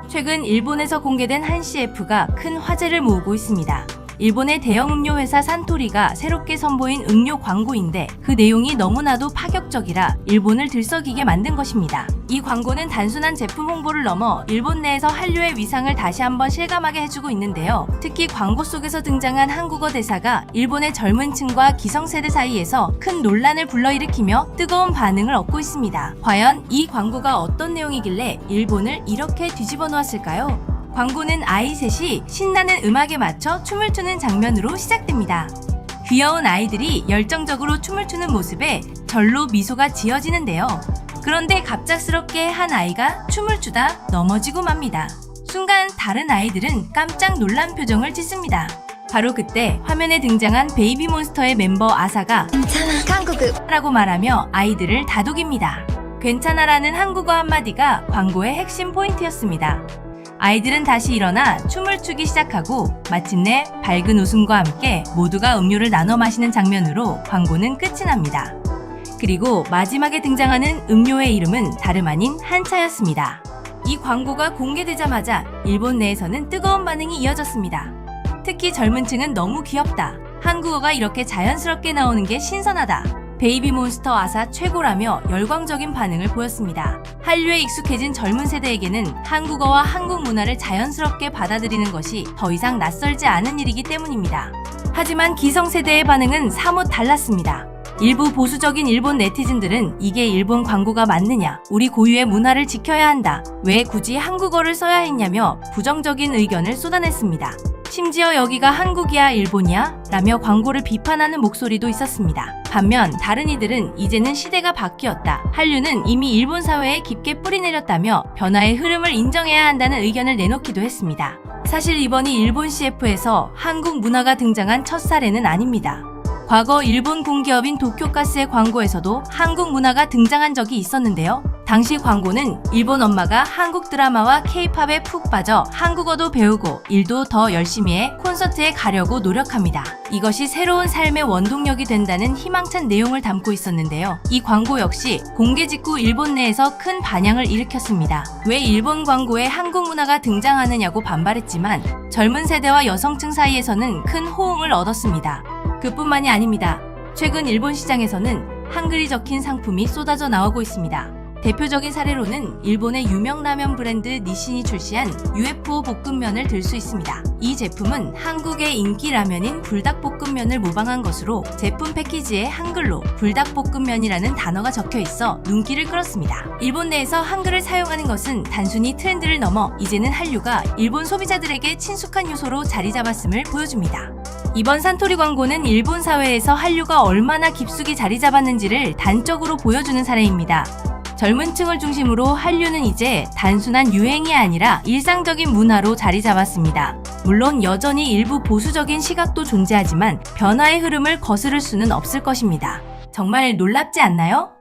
최근 일본에서 공개된 한 CF가 큰 화제를 모으고 있습니다. 일본의 대형 음료 회사 산토리가 새롭게 선보인 음료 광고인데 그 내용이 너무나도 파격적이라 일본을 들썩이게 만든 것입니다. 이 광고는 단순한 제품 홍보를 넘어 일본 내에서 한류의 위상을 다시 한번 실감하게 해주고 있는데요. 특히 광고 속에서 등장한 한국어 대사가 일본의 젊은 층과 기성세대 사이에서 큰 논란을 불러일으키며 뜨거운 반응을 얻고 있습니다. 과연 이 광고가 어떤 내용이길래 일본을 이렇게 뒤집어 놓았을까요? 광고는 아이 셋이 신나는 음악에 맞춰 춤을 추는 장면으로 시작됩니다. 귀여운 아이들이 열정적으로 춤을 추는 모습에 절로 미소가 지어지는데요. 그런데 갑작스럽게 한 아이가 춤을 추다 넘어지고 맙니다. 순간 다른 아이들은 깜짝 놀란 표정을 짓습니다. 바로 그때 화면에 등장한 베이비몬스터의 멤버 아사가 괜찮아, 한국 라고 말하며 아이들을 다독입니다. 괜찮아라는 한국어 한마디가 광고의 핵심 포인트였습니다. 아이들은 다시 일어나 춤을 추기 시작하고 마침내 밝은 웃음과 함께 모두가 음료를 나눠 마시는 장면으로 광고는 끝이 납니다. 그리고 마지막에 등장하는 음료의 이름은 다름 아닌 한차였습니다. 이 광고가 공개되자마자 일본 내에서는 뜨거운 반응이 이어졌습니다. 특히 젊은 층은 너무 귀엽다. 한국어가 이렇게 자연스럽게 나오는 게 신선하다. 베이비몬스터 아사 최고라며 열광적인 반응을 보였습니다. 한류에 익숙해진 젊은 세대에게는 한국어와 한국 문화를 자연스럽게 받아들이는 것이 더 이상 낯설지 않은 일이기 때문입니다. 하지만 기성세대의 반응은 사뭇 달랐습니다. 일부 보수적인 일본 네티즌들은 이게 일본 광고가 맞느냐, 우리 고유의 문화를 지켜야 한다, 왜 굳이 한국어를 써야 했냐며 부정적인 의견을 쏟아냈습니다. 심지어 여기가 한국이야 일본이야? 라며 광고를 비판하는 목소리도 있었습니다. 반면 다른 이들은 이제는 시대가 바뀌었다. 한류는 이미 일본 사회에 깊게 뿌리내렸다며 변화의 흐름을 인정해야 한다는 의견을 내놓기도 했습니다. 사실 이번이 일본 CF에서 한국 문화가 등장한 첫 사례는 아닙니다. 과거 일본 공기업인 도쿄가스의 광고에서도 한국 문화가 등장한 적이 있었는데요. 당시 광고는 일본 엄마가 한국 드라마와 K-팝에 푹 빠져 한국어도 배우고 일도 더 열심히 해 콘서트에 가려고 노력합니다. 이것이 새로운 삶의 원동력이 된다는 희망찬 내용을 담고 있었는데요. 이 광고 역시 공개 직후 일본 내에서 큰 반향을 일으켰습니다. 왜 일본 광고에 한국 문화가 등장하느냐고 반발했지만 젊은 세대와 여성층 사이에서는 큰 호응을 얻었습니다. 그뿐만이 아닙니다. 최근 일본 시장에서는 한글이 적힌 상품이 쏟아져 나오고 있습니다. 대표적인 사례로는 일본의 유명 라면 브랜드 니신이 출시한 UFO 볶음면을 들 수 있습니다. 이 제품은 한국의 인기 라면인 불닭볶음면을 모방한 것으로 제품 패키지에 한글로 불닭볶음면이라는 단어가 적혀 있어 눈길을 끌었습니다. 일본 내에서 한글을 사용하는 것은 단순히 트렌드를 넘어 이제는 한류가 일본 소비자들에게 친숙한 요소로 자리 잡았음을 보여줍니다. 이번 산토리 광고는 일본 사회에서 한류가 얼마나 깊숙이 자리 잡았는지를 단적으로 보여주는 사례입니다. 젊은 층을 중심으로 한류는 이제 단순한 유행이 아니라 일상적인 문화로 자리 잡았습니다. 물론 여전히 일부 보수적인 시각도 존재하지만 변화의 흐름을 거스를 수는 없을 것입니다. 정말 놀랍지 않나요?